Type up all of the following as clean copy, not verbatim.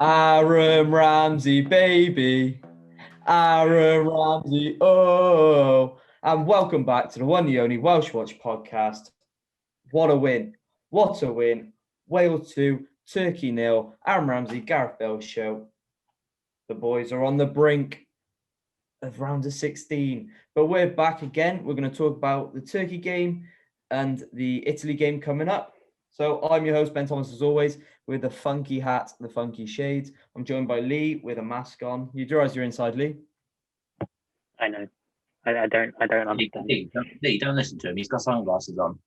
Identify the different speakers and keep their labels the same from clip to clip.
Speaker 1: Aaron Ramsey, baby. Aaron Ramsey, oh. And welcome back to the one and only Welsh Watch podcast. What a win. What a win. Wales 2, Turkey 0. Aaron Ramsey, Gareth Bale show. The boys are on the brink of round of 16. But we're back again. We're going to talk about the Turkey game and the Italy game coming up. So I'm your host, Ben Thomas, as always, with the funky hat, the funky shades. I'm joined by Lee with a mask on. You do realize you're inside, Lee?
Speaker 2: I know. I don't understand.
Speaker 3: Lee, don't listen to him. He's got sunglasses on.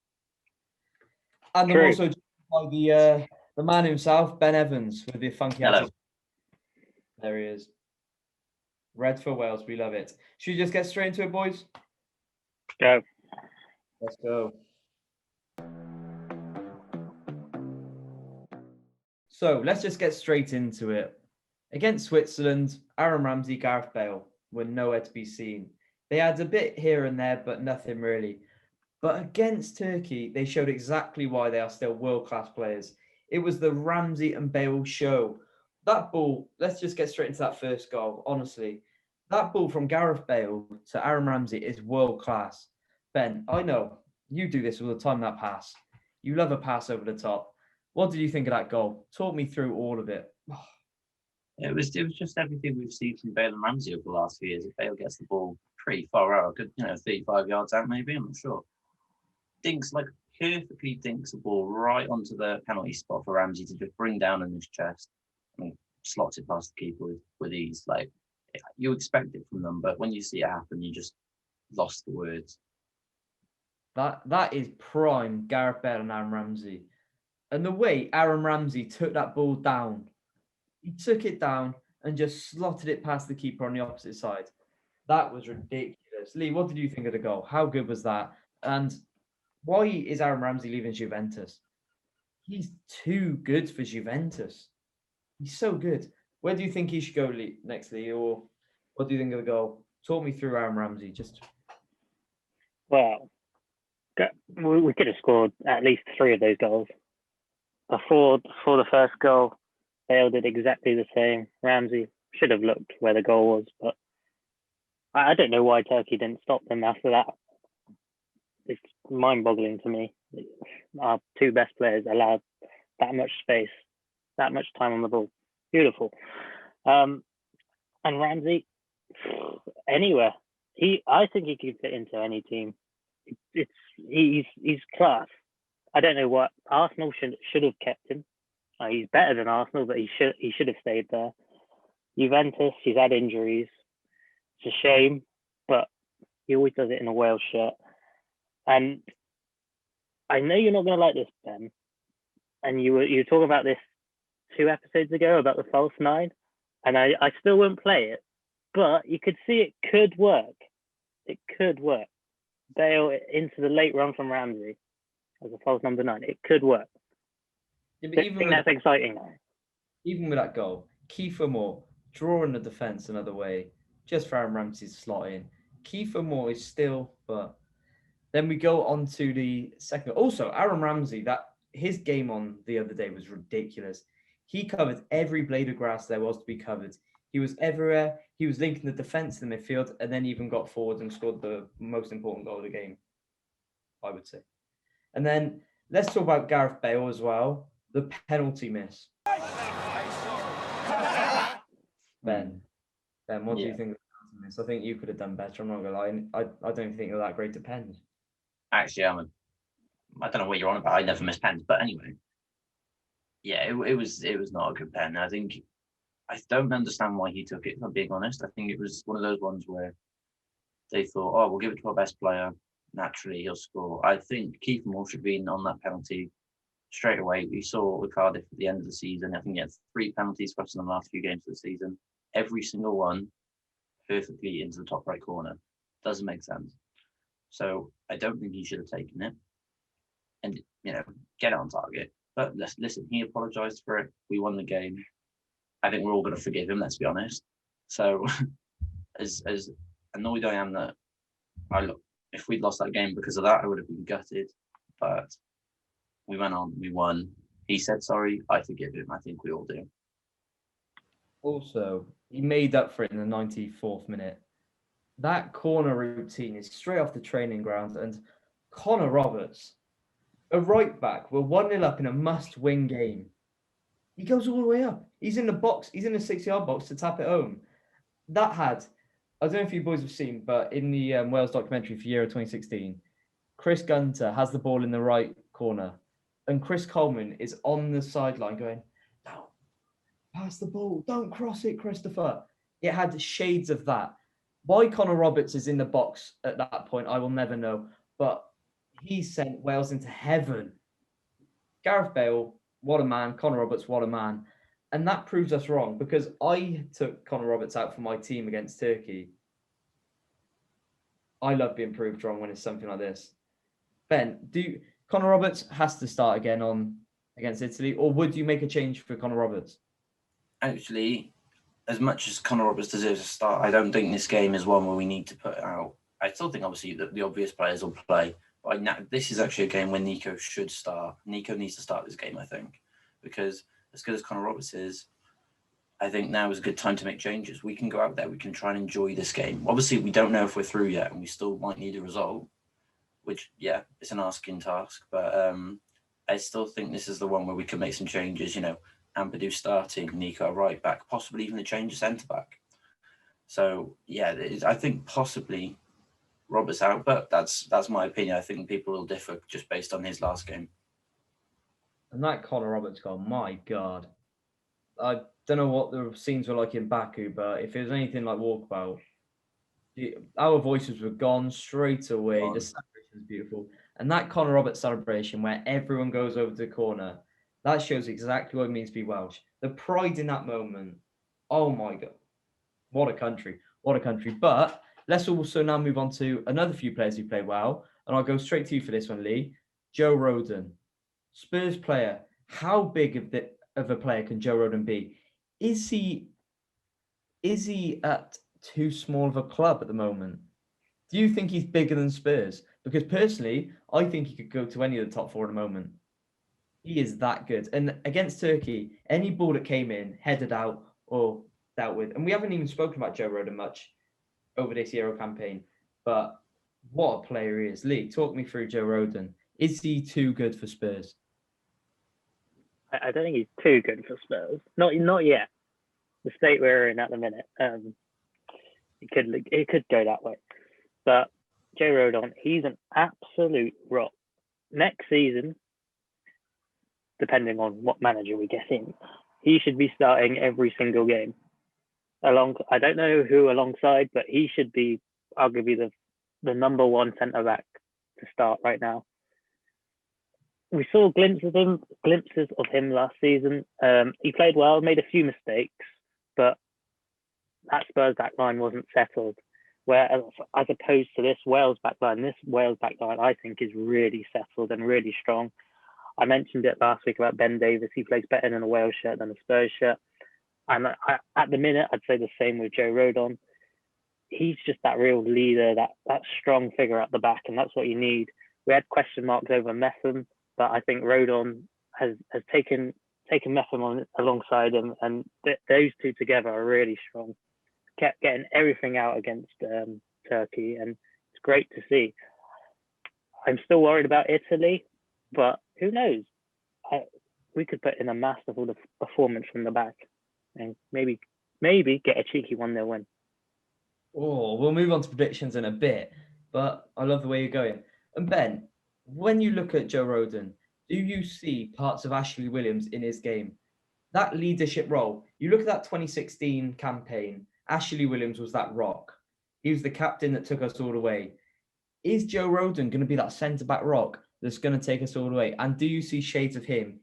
Speaker 1: And I'm also joined by the man himself, Ben Evans, with the funky hat.
Speaker 3: Hello.
Speaker 1: There he is. Red for Wales. We love it. Should we just get straight into it, boys?
Speaker 2: Go.
Speaker 1: Let's go. So let's just get straight into it. Against Switzerland, Aaron Ramsey, Gareth Bale were nowhere to be seen. They had a bit here and there, but nothing really. But against Turkey, they showed exactly why they are still world-class players. It was the Ramsey and Bale show. That ball, let's just get straight into that first goal, honestly. That ball from Gareth Bale to Aaron Ramsey is world-class. Ben, I know you do this all the time, that pass. You love a pass over the top. What did you think of that goal? Talk me through all of it.
Speaker 3: It was just everything we've seen from Bale and Ramsey over the last few years. If Bale gets the ball pretty far out, 35 yards out maybe, I'm not sure. Perfectly dinks the ball right onto the penalty spot for Ramsey to just bring down in his chest. I mean, slots it past the keeper with ease. Like, you expect it from them, but when you see it happen, you just lost the words.
Speaker 1: That is prime Gareth Bale and Aaron Ramsey. And the way Aaron Ramsey took that ball down, he took it down and just slotted it past the keeper on the opposite side. That was ridiculous. Lee, what did you think of the goal? How good was that? And why is Aaron Ramsey leaving Juventus? He's too good for Juventus. He's so good. Where do you think he should go next, Lee? Or what do you think of the goal? Talk me through Aaron Ramsey.
Speaker 2: Well, we could have scored at least 3 of those goals. Before the first goal, Bale did exactly the same. Ramsey should have looked where the goal was, but I don't know why Turkey didn't stop them after that. It's mind-boggling to me. Our 2 best players allowed that much space, that much time on the ball. Beautiful. And Ramsey, anywhere. I think he could fit into any team. He's class. I don't know what Arsenal should have kept him. He's better than Arsenal, but he should have stayed there. Juventus, he's had injuries. It's a shame, but he always does it in a Wales shirt. And I know you're not going to like this, Ben. And you were talking about this 2 episodes ago about the false 9, and I still won't play it, but you could see it could work. It could work. Bale into the late run from Ramsey as a false number 9. It could work.
Speaker 1: Yeah,
Speaker 2: I think that's exciting.
Speaker 1: Even with that goal, Kiefer Moore drawing the defence another way, just for Aaron Ramsey's slot in. Kiefer Moore is still, but then we go on to the second. Also, Aaron Ramsey, his game on the other day was ridiculous. He covered every blade of grass there was to be covered. He was everywhere. He was linking the defence in the midfield, and then even got forward and scored the most important goal of the game, I would say. And then let's talk about Gareth Bale as well. The penalty miss. Ben, what do you think of the penalty miss? I think you could have done better. I'm not gonna lie. I don't think you're that great to pen.
Speaker 3: Actually, I don't know what you're on about. I never miss pens, but anyway, yeah, it was not a good pen. I don't understand why he took it. If I'm being honest, I think it was one of those ones where they thought, "Oh, we'll give it to our best player. Naturally, he'll score." I think Keith Moore should have been on that penalty straight away. We saw with Cardiff at the end of the season. I think he had 3 penalties for us in the last few games of the season. Every single one perfectly into the top right corner. Doesn't make sense. So I don't think he should have taken it. And get it on target. But listen, he apologised for it. We won the game. I think we're all going to forgive him. Let's be honest. So, as annoyed I am that if we'd lost that game because of that, I would have been gutted. But we went on, we won. He said sorry. I forgive him. I think we all do.
Speaker 1: Also, he made up for it in the 94th minute. That corner routine is straight off the training ground, and Connor Roberts, a right back, we're 1-0 up in a must-win game. He goes all the way up. He's in the box. He's in the 6-yard box to tap it home. That had, I don't know if you boys have seen, but in the Wales documentary for Euro 2016, Chris Gunter has the ball in the right corner, and Chris Coleman is on the sideline going, "No, pass the ball. Don't cross it, Christopher." It had shades of that. Why Connor Roberts is in the box at that point, I will never know. But he sent Wales into heaven. Gareth Bale, what a man. Connor Roberts, what a man. And that proves us wrong because I took Connor Roberts out for my team against Turkey. I love being proved wrong when it's something like this. Ben, Connor Roberts has to start again on against Italy, or would you make a change for Connor Roberts?
Speaker 3: Actually, as much as Connor Roberts deserves a start, I don't think this game is one where we need to put out. I still think obviously that the obvious players will play, but this is actually a game where Nico should start. Nico needs to start this game, I think, because as good as Connor Roberts is, I think now is a good time to make changes. We can go out there, we can try and enjoy this game. Obviously, we don't know if we're through yet, and we still might need a result, which, yeah, it's an asking task, but I still think this is the one where we can make some changes, Ampadu starting, Nico right back, possibly even a change of centre back. So yeah, I think possibly Roberts out, but that's my opinion. I think people will differ just based on his last game.
Speaker 1: And that Connor Roberts goal, my God. I don't know what the scenes were like in Baku, but if it was anything like Walkabout, our voices were gone straight away. The celebration was beautiful. And that Connor Roberts celebration where everyone goes over to the corner, that shows exactly what it means to be Welsh. The pride in that moment. Oh my God. What a country. What a country. But let's also now move on to another few players who played well. And I'll go straight to you for this one, Lee. Joe Rodon, Spurs player. How big of a player can Joe Rodon be? Is he at too small of a club at the moment? Do you think he's bigger than Spurs? Because personally, I think he could go to any of the top four at the moment. He is that good. And against Turkey, any ball that came in, headed out or dealt with. And we haven't even spoken about Joe Rodon much over this Euro campaign. But what a player he is. Lee, talk me through Joe Rodon. Is he too good for Spurs?
Speaker 2: I don't think he's too good for Spurs. Not yet. The state we're in at the minute, it could go that way. But Joe Rodon, he's an absolute rock. Next season, depending on what manager we get in, he should be starting every single game. I don't know who alongside, but he should be arguably the number one centre back to start right now. We saw glimpses of him last season. He played well, made a few mistakes, but that Spurs backline wasn't settled. Whereas, as opposed to this Wales backline I think is really settled and really strong. I mentioned it last week about Ben Davies. He plays better in a Wales shirt than a Spurs shirt. And at the minute, I'd say the same with Joe Rodon. He's just that real leader, that strong figure at the back, and that's what you need. We had question marks over Metham, but I think Rodon has taken Metham on alongside him, and those two together are really strong. Kept getting everything out against Turkey, and it's great to see. I'm still worried about Italy, but who knows? We could put in a masterful performance from the back, and maybe get a cheeky 1-0 win.
Speaker 1: Oh, we'll move on to predictions in a bit, but I love the way you're going. And Ben, when you look at Joe Rodon, do you see parts of Ashley Williams in his game? That leadership role. You look at that 2016 campaign, Ashley Williams was that rock. He was the captain that took us all the way. Is Joe Rodon going to be that centre-back rock that's going to take us all the way? And do you see shades of him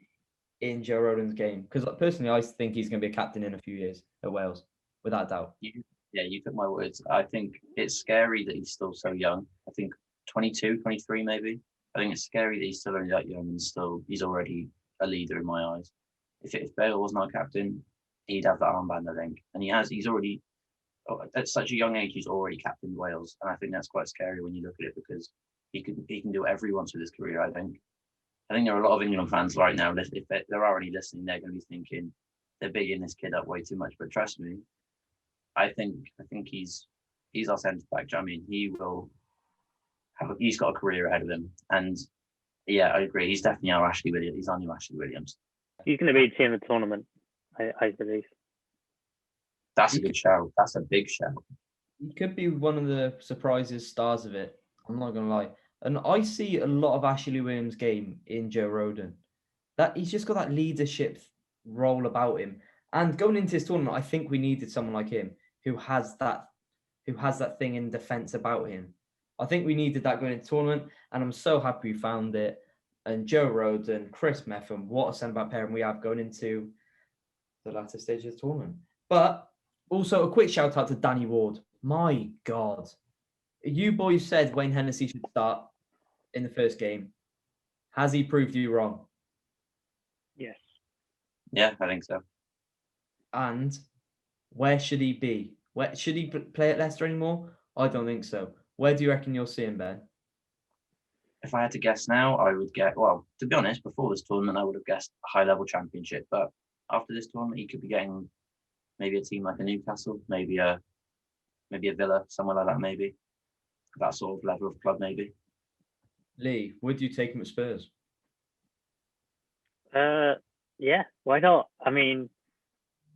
Speaker 1: in Joe Rodon's game? Because personally, I think he's going to be a captain in a few years at Wales, without doubt.
Speaker 3: You took my words. I think it's scary that he's still so young. I think 22, 23 maybe. I think it's scary that he's still only that young and he's already a leader in my eyes. If Bale wasn't our captain, he'd have that armband, I think. And he's already, at such a young age, he's already captained Wales. And I think that's quite scary when you look at it because he can do whatever he wants with his career, I think. I think there are a lot of England fans right now, if there are any listening, they're going to be thinking, they're bigging this kid up way too much. But trust me, I think he's our centre back. Do you know what I mean? He's got a career ahead of him. And yeah, I agree. He's definitely our Ashley Williams. He's our new Ashley Williams.
Speaker 2: He's going to be team of the tournament, I believe.
Speaker 3: That's a good shout. That's a big shout.
Speaker 1: He could be one of the surprises, stars of it. I'm not gonna lie. And I see a lot of Ashley Williams' game in Joe Roden. That he's just got that leadership role about him. And going into this tournament, I think we needed someone like him who has that thing in defense about him. I think we needed that going into the tournament, and I'm so happy we found it. And Joe Roden, Chris Meffam, what a centre-back pairing we have going into the latter stage of the tournament. But also a quick shout out to Danny Ward. My God. You boys said Wayne Hennessy should start in the first game. Has he proved you wrong?
Speaker 2: Yes.
Speaker 3: Yeah, I think so.
Speaker 1: And where should he be? Where should he play at Leicester anymore? I don't think so. Where do you reckon you'll see him, Ben?
Speaker 3: If I had to guess now, I would get, well, to be honest, before this tournament, I would have guessed a high-level championship. But after this tournament, he could be getting maybe a team like a Newcastle, maybe a Villa, somewhere like that, maybe. That sort of level of club, maybe.
Speaker 1: Lee, would you take him at Spurs?
Speaker 2: Yeah, why not? I mean,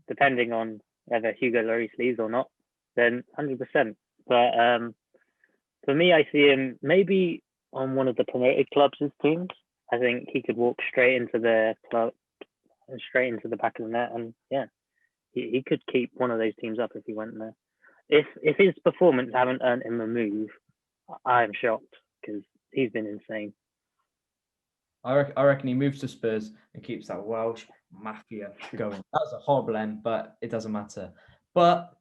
Speaker 2: depending on whether Hugo Lloris leaves or not, then 100%. But for me, I see him maybe on one of the promoted clubs' teams. I think he could walk straight into the club, straight into the back of the net, and yeah, he could keep one of those teams up if he went there. If his performance haven't earned him a move, I'm shocked because he's been insane.
Speaker 1: I reckon he moves to Spurs and keeps that Welsh mafia going. That's a horrible end, but it doesn't matter. But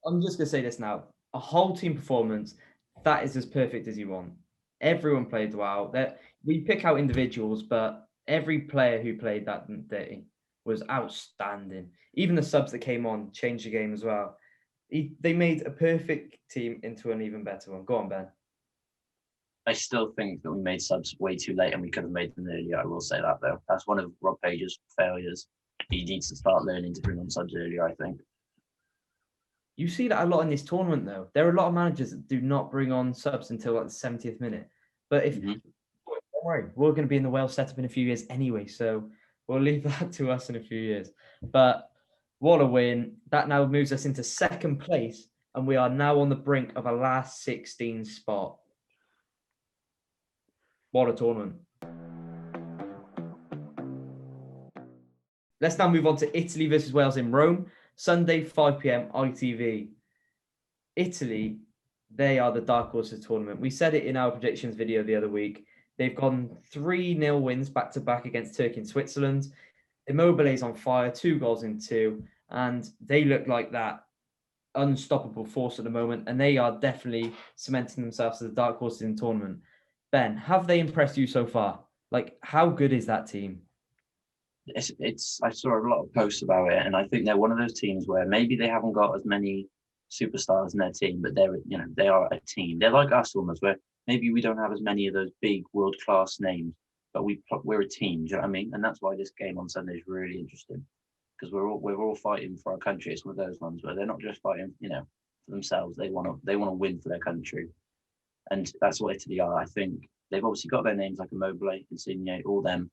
Speaker 1: I'm just going to say this now. A whole team performance, that is as perfect as you want. Everyone played well. We pick out individuals, but every player who played that day was outstanding. Even the subs that came on changed the game as well. They made a perfect team into an even better one. Go on, Ben.
Speaker 3: I still think that we made subs way too late and we could have made them earlier. I will say that, though. That's one of Rob Page's failures. He needs to start learning to bring on subs earlier, I think.
Speaker 1: You see that a lot in this tournament, though. There are a lot of managers that do not bring on subs until like the 70th minute. But don't worry, we're going to be in the Wales setup in a few years anyway, so we'll leave that to us in a few years. But what a win. That now moves us into second place, and we are now on the brink of a last 16 spot. What a tournament. Let's now move on to Italy versus Wales in Rome. Sunday, 5 p.m. ITV. Italy, they are the dark horse of the tournament. We said it in our predictions video the other week. They've gone 3-0 wins back-to-back against Turkey and Switzerland. Immobile's on fire, 2 goals in 2. And they look like that unstoppable force at the moment. And they are definitely cementing themselves as the dark horses in the tournament. Ben, have they impressed you so far? Like, how good is that team?
Speaker 3: I saw a lot of posts about it, and I think they're one of those teams where maybe they haven't got as many superstars in their team, but they are a team. They're like us almost, where maybe we don't have as many of those big world class names, but we're a team. Do you know what I mean? And that's why this game on Sunday is really interesting, because we're all fighting for our country. It's one of those ones where they're not just fighting, for themselves. They want to win for their country, and that's what Italy are. I think they've obviously got their names like Immobile, Insigne, all them,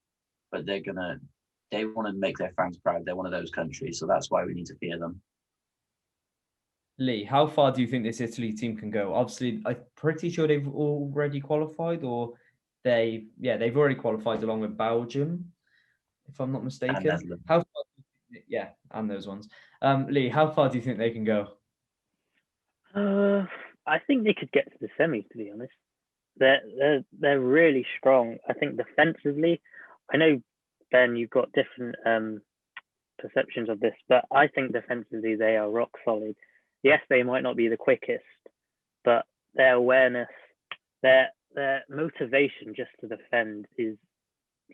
Speaker 3: but they want to make their fans proud. They're one of those countries, so that's why we need to fear them.
Speaker 1: Lee, how far do you think this Italy team can go? Obviously, I'm pretty sure they've already qualified, or they've already qualified along with Belgium, if I'm not mistaken. How far do you think, and those ones. Lee, how far do you think they can go?
Speaker 2: I think they could get to the semis, to be honest. They're really strong. I think defensively, I know, Ben, you've got different perceptions of this, but I think defensively they are rock solid. Yes, they might not be the quickest, but their awareness, their motivation just to defend is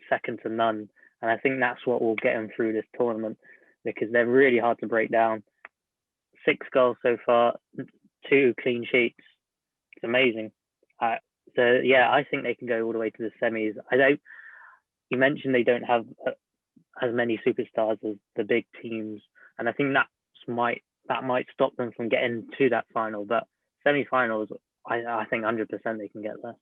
Speaker 2: second to none. And I think that's what will get them through this tournament, because they're really hard to break down. 6 goals so far, 2 clean sheets. It's amazing. I think they can go all the way to the semis. You mentioned they don't have as many superstars as the big teams, and I think that might stop them from getting to that final. But semi-finals, I think 100% they can get there.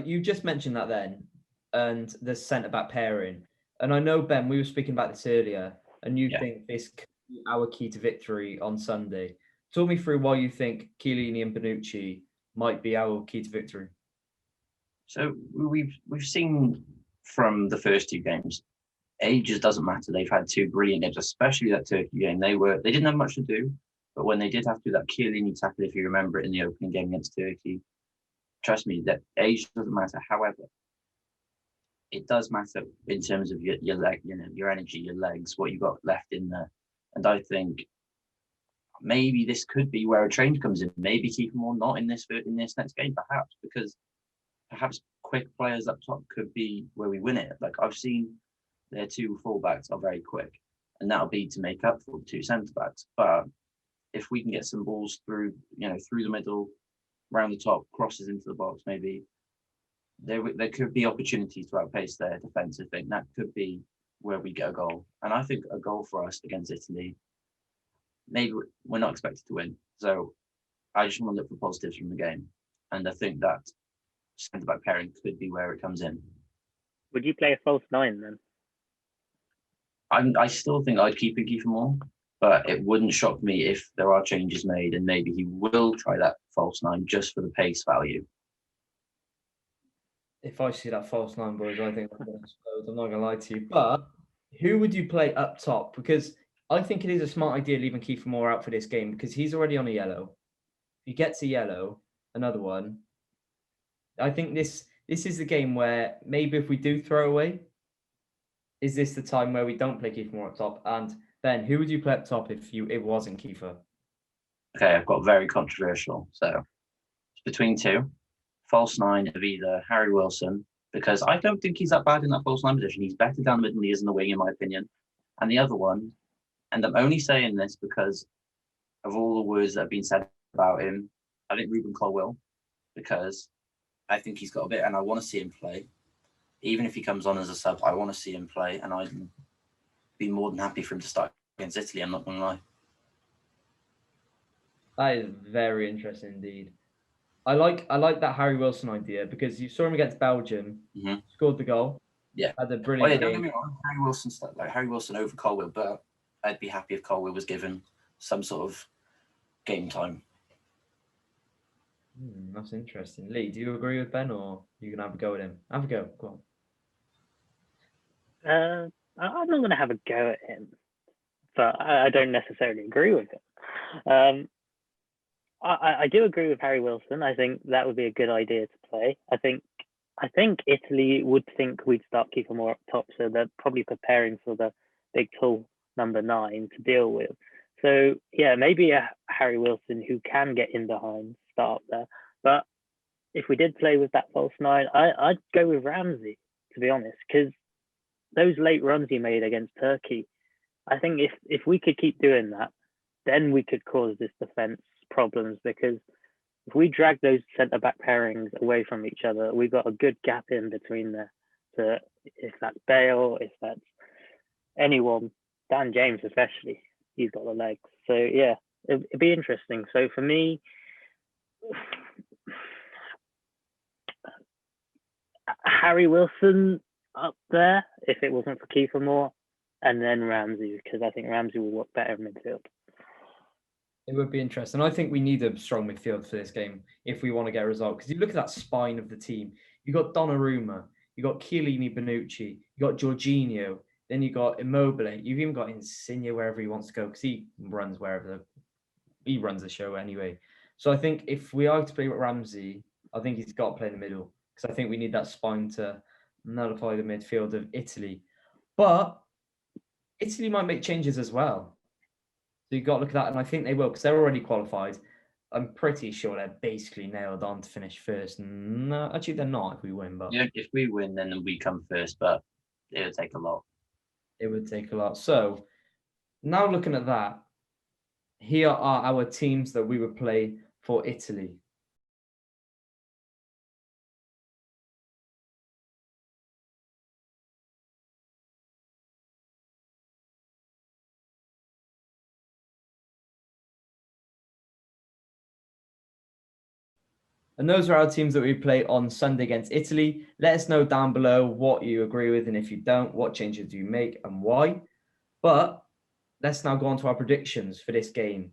Speaker 1: You just mentioned that then, and the centre-back pairing. And I know, Ben, we were speaking about this earlier, and you think this could be our key to victory on Sunday. Talk me through why you think Chiellini and Bonucci might be our key to victory.
Speaker 3: So we've seen from the first two games, ages doesn't matter. They've had two brilliant games, especially that Turkey game. They didn't have much to do, but when they did have to do that Chiellini tackle, if you remember it in the opening game against Turkey, trust me, that age doesn't matter. However, it does matter in terms of your leg, your energy, your legs, what you got left in there. And I think maybe this could be where a change comes in. Maybe keep them all not in this next game, perhaps, because perhaps quick players up top could be where we win it. Like I've seen their two fullbacks are very quick, and that'll be to make up for the two centre backs. But if we can get some balls through the middle, round the top, crosses into the box, maybe there could be opportunities to outpace their defensive thing. That could be where we get a goal. And I think a goal for us against Italy, maybe we're not expected to win. So I just want to look for positives from the game. And I think that centre-back pairing could be where it comes in.
Speaker 2: Would you play a false nine then?
Speaker 3: I still think I'd keep Kiefer Moore, but it wouldn't shock me if there are changes made and maybe he will try that false nine just for the pace value.
Speaker 1: If I see that false nine, boys, I think I'm going to explode. I'm not going to lie to you. But who would you play up top? Because I think it is a smart idea leaving Kiefer Moore out for this game because he's already on a yellow. If he gets a yellow, another one. I think this is the game where maybe if we do throw away, is this the time where we don't play Kiefer Moore up top? And Ben, who would you play up top if it wasn't Kiefer?
Speaker 3: Okay, I've got very controversial. So it's between two. False nine of either Harry Wilson, because I don't think he's that bad in that false nine position. He's better down the middle than he is in the wing, in my opinion. And the other one, and I'm only saying this because of all the words that have been said about him, I think Ruben Colwill, because I think he's got a bit, and I want to see him play. Even if he comes on as a sub, I want to see him play, and I'd be more than happy for him to start against Italy. I'm not going to lie.
Speaker 1: That is very interesting indeed. I like that Harry Wilson idea because you saw him against Belgium, scored the goal.
Speaker 3: Yeah,
Speaker 1: had a brilliant game.
Speaker 3: Don't get me wrong, Harry Wilson over Colwill, but I'd be happy if Colwill was given some sort of game time.
Speaker 1: That's interesting. Lee, do you agree with Ben, or you gonna have a go at him? Have a go. Go
Speaker 2: on. I'm not going to have a go at him, but I don't necessarily agree with him. I do agree with Harry Wilson. I think that would be a good idea to play. I think Italy would think we'd start Kiefer Moore up top, so they're probably preparing for the big tall number 9 to deal with. So yeah, maybe a Harry Wilson who can get in behind, start up there. But if we did play with that false 9, I'd go with Ramsey, to be honest, because those late runs he made against Turkey, I think if we could keep doing that, then we could cause this defense problems, because if we drag those centre-back pairings away from each other, we've got a good gap in between there. So if that's Bale, if that's anyone, Dan James especially, he's got the legs. So yeah, it'd be interesting. So for me, Harry Wilson up there if it wasn't for Kiefer Moore, and then Ramsey, because I think Ramsey will work better in midfield.
Speaker 1: It would be interesting. I think we need a strong midfield for this game if we want to get a result. Because you look at that spine of the team. You got Donnarumma, you got Chiellini, Bonucci, you got Jorginho, then you got Immobile. You've even got Insigne wherever he wants to go because he runs wherever he runs the show anyway. So I think if we are to play with Ramsey, I think he's got to play in the middle because I think we need that spine to nullify the midfield of Italy. But Italy might make changes as well. So you've got to look at that, and I think they will because they're already qualified. I'm pretty sure they're basically nailed on to finish first. No, actually, they're not if we win. But
Speaker 3: yeah, if we win, then we come first, but it would take a lot.
Speaker 1: It would take a lot. So now looking at that, here are our teams that we would play for Italy. And those are our teams that we play on Sunday against Italy. Let us know down below what you agree with, and if you don't, what changes do you make and why. But let's now go on to our predictions for this game.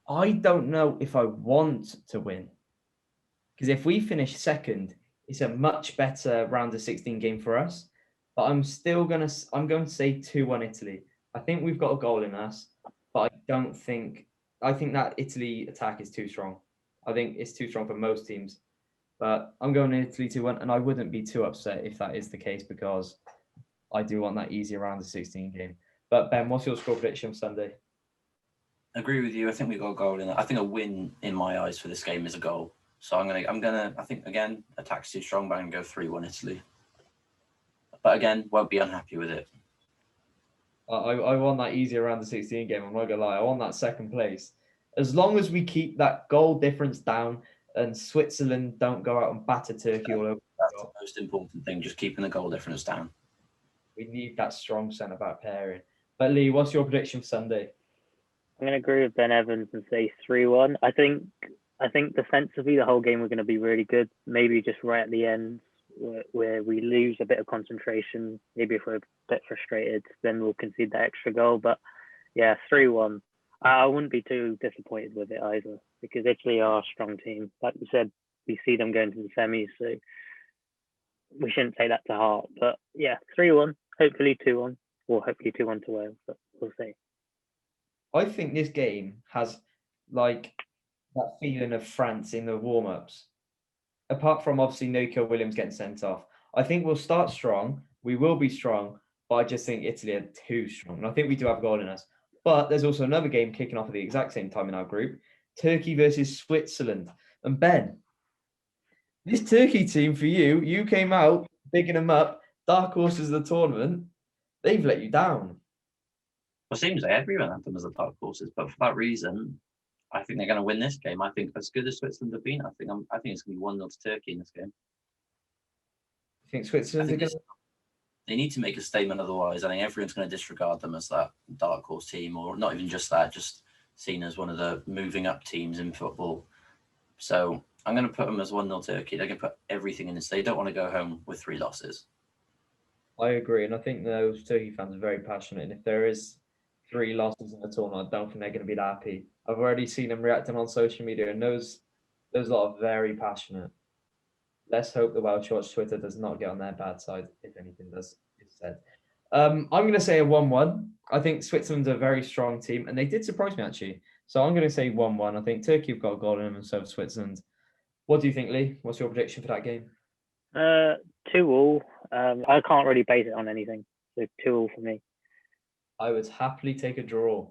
Speaker 1: I don't know if I want to win, because if we finish second, it's a much better round of 16 game for us. But I'm going to say 2-1 Italy. I think we've got a goal in us, but I think that Italy attack is too strong. I think it's too strong for most teams. But I'm going Italy 2-1, and I wouldn't be too upset if that is the case, because I do want that easier round of 16 game. But Ben, what's your score prediction for Sunday?
Speaker 3: I agree with you. I think we got a goal in it. I think a win in my eyes for this game is a goal. So I think again, attack's too strong, but I'm gonna go 3-1 Italy. But again, won't be unhappy with it.
Speaker 1: I want that easier around the 16 game. I'm not gonna lie. I want that second place. As long as we keep that goal difference down and Switzerland don't go out and batter Turkey all over.
Speaker 3: That's the most important thing, just keeping the goal difference down.
Speaker 1: We need that strong centre back pairing. But Lee, what's your prediction for Sunday?
Speaker 2: I'm going to agree with Ben Evans and say 3-1. I think defensively the whole game we're going to be really good. Maybe just right at the end where we lose a bit of concentration. Maybe if we're a bit frustrated, then we'll concede that extra goal. But yeah, 3-1. I wouldn't be too disappointed with it either, because Italy are a strong team. Like you said, we see them going to the semis, so we shouldn't take that to heart. But yeah, 3-1, hopefully 2-1, or hopefully 2-1 to Wales, but we'll see.
Speaker 1: I think this game has like that feeling of France in the warm-ups. Apart from obviously Nico Williams getting sent off, I think we'll start strong. We will be strong, but I just think Italy are too strong. And I think we do have a goal in us. But there's also another game kicking off at the exact same time in our group, Turkey versus Switzerland. And Ben, this Turkey team for you came out bigging them up, dark horses of the tournament. They've let you down.
Speaker 3: Well, it seems like everyone had them as a dark horses, but for that reason, I think they're going to win this game. I think as good as Switzerland have been, I think it's going to be 1-0 to Turkey in this game.
Speaker 1: You think Switzerland are going to...
Speaker 3: They need to make a statement, otherwise I think everyone's going to disregard them as that dark horse team, or not even just that, just seen as one of the moving up teams in football. So I'm going to put them as 1-0 Turkey. They're going to put everything in this. They don't want to go home with 3 losses.
Speaker 1: I agree, and I think those Turkey fans are very passionate. And if there is 3 losses in the tournament, I don't think they're going to be that happy. I've already seen them reacting on social media, and those lot are very passionate. Let's hope the Welsh Watch Twitter does not get on their bad side, if anything does is said. I'm going to say a 1-1. I think Switzerland's a very strong team, and they did surprise me, actually. So I'm going to say 1-1. I think Turkey have got a goal in them, and so have Switzerland. What do you think, Lee? What's your prediction for that game?
Speaker 2: 2-2. I can't really base it on anything. So 2-2 for me.
Speaker 1: I would happily take a draw.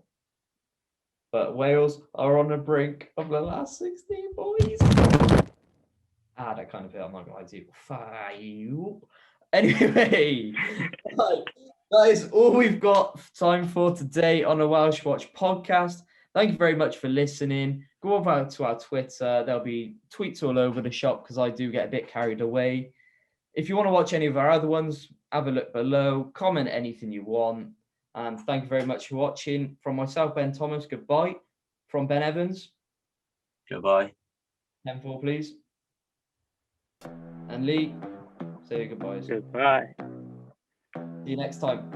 Speaker 1: But Wales are on the brink of the last 16, boys. That kind of hit. I'm not going to lie to you. Anyway, that is all we've got time for today on the Welsh Watch podcast. Thank you very much for listening. Go over to our Twitter. There'll be tweets all over the shop because I do get a bit carried away. If you want to watch any of our other ones, have a look below. Comment anything you want. And thank you very much for watching. From myself, Ben Thomas, goodbye. From Ben Evans.
Speaker 3: Goodbye.
Speaker 1: 10-4, please. And Lee, say your goodbyes.
Speaker 2: Goodbye.
Speaker 1: See you next time.